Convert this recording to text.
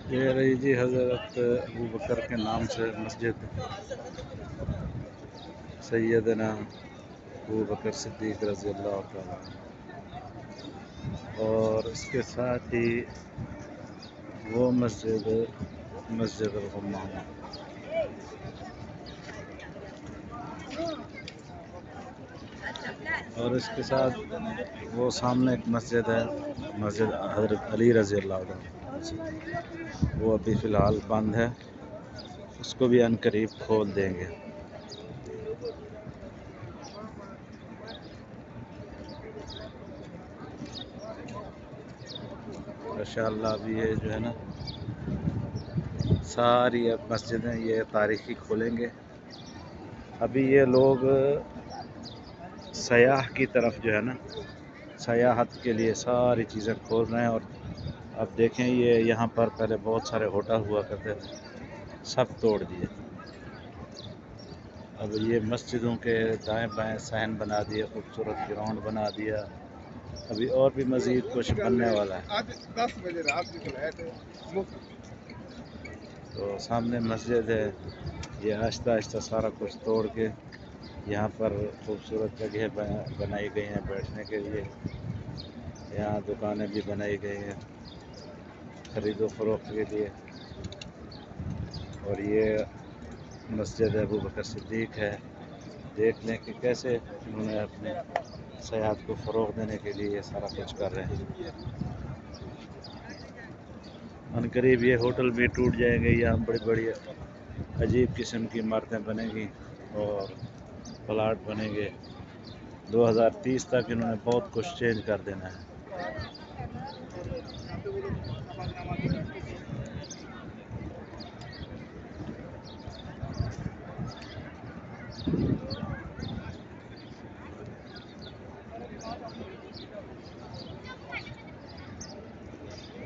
ये रही जी हज़रत अबू बकर के नाम से मस्जिद सैयदना अबू बकर सिद्दीक़ रज़ी अल्लाह तआला अन्हु। और इसके साथ ही वो मस्जिद मस्जिद अल-हम्माम। और इसके साथ वो सामने एक मस्जिद है, मस्जिद हज़रत अली रज़ी अल्लाह तआला, वो अभी फ़िलहाल बंद है, उसको भी अनकरीब खोल देंगे। माशाअल्लाह अभी ये जो है ना सारी अब मस्जिदें ये तारीख़ी खोलेंगे। अभी ये लोग सयाह की तरफ जो है ना सयाहत के लिए सारी चीज़ें खोल रहे हैं। और अब देखें ये यहाँ पर पहले बहुत सारे होटल हुआ करते थे, सब तोड़ दिए। अब ये मस्जिदों के दाएं बाएं सहन बना दिए, खूबसूरत ग्राउंड बना दिया। अभी और भी मज़ीद कुछ बनने वाला है। आज 10 बजे रात की फ्लाइट है। तो सामने मस्जिद है, ये आहिस्ता आहिस्ता सारा कुछ तोड़ के यहाँ पर खूबसूरत जगह बनाई गई हैं बैठने के लिए। यहाँ दुकानें भी बनाई गई हैं ख़रीदो फरोख्त के लिए। और ये मस्जिद अबू बकर सिद्दीक़ है। देख लें कि कैसे उन्होंने अपने सयाहत को फ़रोग़ देने के लिए ये सारा कुछ कर रहे हैं। अनकरीब ये होटल भी टूट जाएंगे, यहाँ बड़ी बड़ी अजीब किस्म की इमारतें बनेंगी और प्लाट बनेंगे। 2030 तक इन्होंने बहुत कुछ चेंज कर देना है।